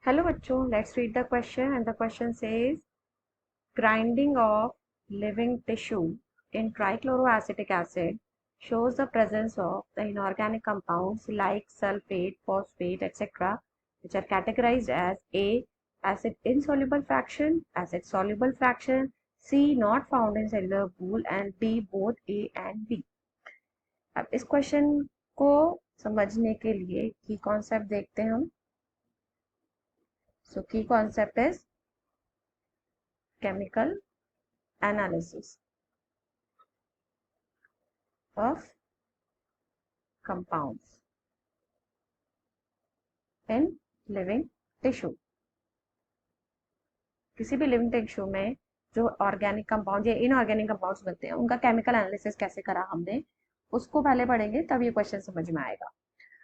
Hello bachcho, let's read the question and the question says grinding of living tissue in trichloroacetic acid shows the presence of the inorganic compounds like sulfate, phosphate, etc. which are categorized as A. acid insoluble fraction, acid soluble fraction, C. not found in cellular pool and D. both A and B. अब इस question को समझने के लिए की concept देखते हैं हम. So key concept is chemical analysis of compounds in living tissue. किसी भी लिविंग टिश्यू में जो ऑर्गेनिक कंपाउंड या इनऑर्गेनिक कंपाउंड्स बनते हैं उनका केमिकल एनालिसिस कैसे करा हमने उसको पहले पढ़ेंगे, तब ये क्वेश्चन समझ में आएगा.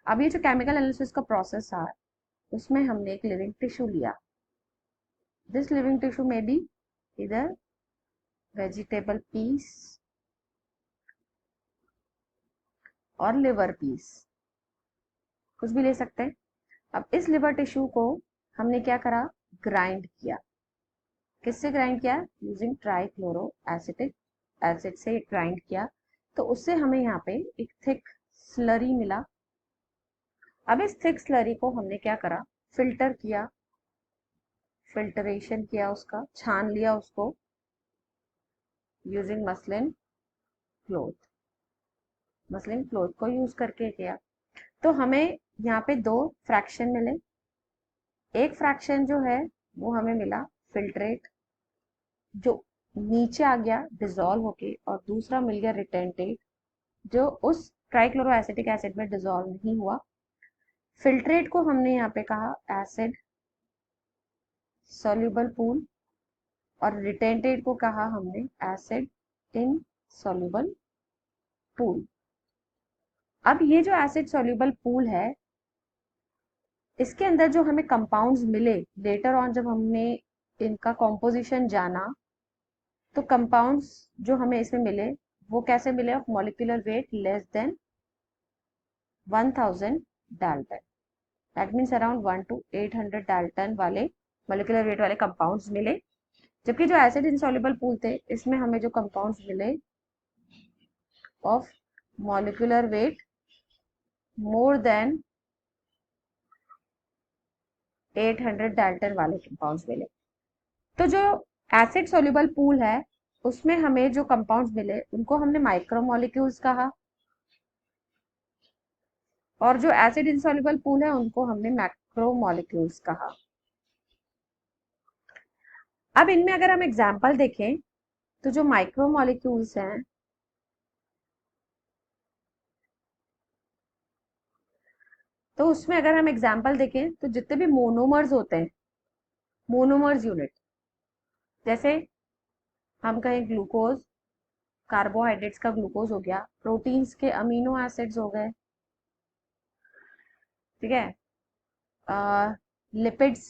अब ये जो केमिकल एनालिसिस का प्रोसेस था उसमें हमने एक लिविंग टिश्यू लिया. दिस लिविंग टिश्यू में बी इधर वेजिटेबल पीस और लिवर पीस, कुछ भी ले सकते हैं. अब इस लिवर टिश्यू को हमने क्या करा, ग्राइंड किया. किससे ग्राइंड किया, यूजिंग ट्राइक्लोरोएसिटिक एसिड से ग्राइंड किया. तो उससे हमें यहाँ पे एक थिक स्लरी मिला. अब इस थिक स्लरी को हमने क्या करा, फिल्टर किया, फिल्टरेशन किया, उसका छान लिया उसको using muslin cloth. Muslin cloth को यूज करके किया. तो हमें यहाँ पे दो फ्रैक्शन मिले. एक फ्रैक्शन जो है वो हमें मिला फिल्ट्रेट, जो नीचे आ गया डिजोल्व होके, और दूसरा मिल गया रिटेंटेट जो उस ट्राइक्लोरोएसिटिक एसिड में डिजोल्व नहीं हुआ. फिल्ट्रेट को हमने यहाँ पे कहा एसिड सॉल्युबल पूल और रिटेंटेट को कहा हमने एसिड इन सॉल्युबल पूल. अब ये जो एसिड सॉल्युबल पूल है इसके अंदर जो हमें कंपाउंड्स मिले लेटर ऑन, जब हमने इनका कॉम्पोजिशन जाना तो कंपाउंड्स जो हमें इसमें मिले वो कैसे मिले, of molecular weight less than 1000 Dalton. That means around 1 to 800 Dalton वाले मॉलिक्यूलर वेट वाले कंपाउंड्स मिले. जबकि जो एसिड इनसॉल्युबल पूल थे इसमें हमें जो कंपाउंड्स मिले of molecular weight more than 800 Dalton वाले कंपाउंड्स मिले. तो जो एसिड सॉल्युबल पूल है उसमें हमें जो कंपाउंड्स मिले उनको हमने माइक्रोमोलिक्यूल्स कहा, और जो एसिड इनसॉल्युबल पूल है उनको हमने मैक्रोमोलिक्यूल्स कहा. अब इनमें अगर हम एग्जांपल देखें तो जो माइक्रोमोलिक्यूल्स हैं तो उसमें अगर हम एग्जांपल देखें तो जितने भी मोनोमर्स होते हैं, मोनोमर्स यूनिट, जैसे हम कहें ग्लूकोज, कार्बोहाइड्रेट्स का ग्लूकोज हो गया, प्रोटीन्स के अमीनो एसिड्स हो गए, ठीक है. लिपिड्स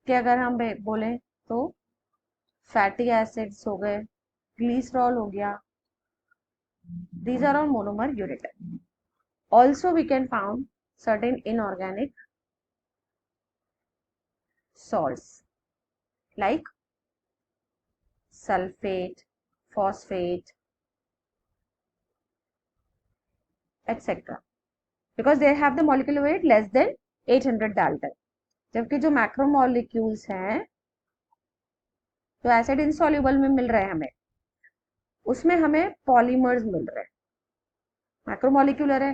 के अगर हम बोलें तो फैटी एसिड्स हो गए, ग्लिसरॉल हो गया. These are all monomer unit. Also we can found certain inorganic salts like sulfate, phosphate, etc. because they have the molecular weight less than 800 Dalton. जबकि जो मैक्रोमोलिक्यूल्स हैं तो एसिड इनसॉल्युबल में मिल रहे हैं हमें, उसमें हमें पॉलीमर्स मिल रहे हैं. मैक्रोमोलिक्यूलर है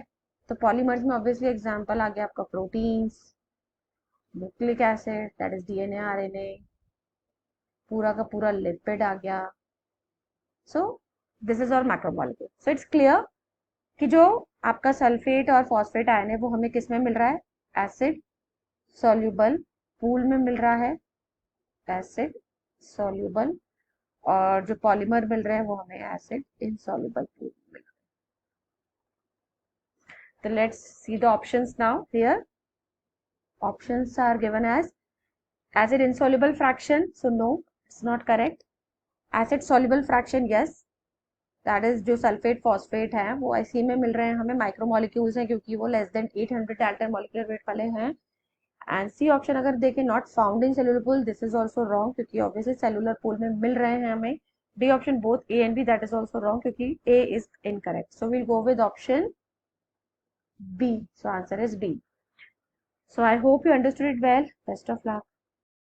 तो पॉलीमर्स में ऑब्वियसली एग्जांपल आ गया आपका proteins, nucleic acid that is DNA RNA, पूरा का पूरा लिपिड आ गया. सो दिस इज और मैक्रोमोलिक्यूल. सो इट्स क्लियर कि जो आपका सल्फेट और फॉस्फेट आयन है वो हमें किस में मिल रहा है, एसिड सॉल्युबल पूल में मिल रहा है, एसिड सॉल्युबल, और जो पॉलीमर मिल रहे हैं वो हमें एसिड इनसॉल्युबल पूल में मिल रहा है. तो let's see the options now. Here options are given as acid insoluble fraction, so no, it's not correct. acid soluble fraction, yes, that is जो सल्फेट फॉस्फेट है वो इसी में मिल रहे हैं हमें, माइक्रोमोलिक्यूल्स हैं क्योंकि वो less than 800 dalton molecular weight वाले हैं. एंड सी ऑप्शन अगर देखें not found in cellular pool, this is also wrong क्योंकि ऑब्वियसली सेलुलर पूल में मिल रहे हैं हमें। D option both A and B, that is also wrong क्योंकि A is incorrect, so we'll go with option B, so answer is B. So I hope you understood it well. Best of luck.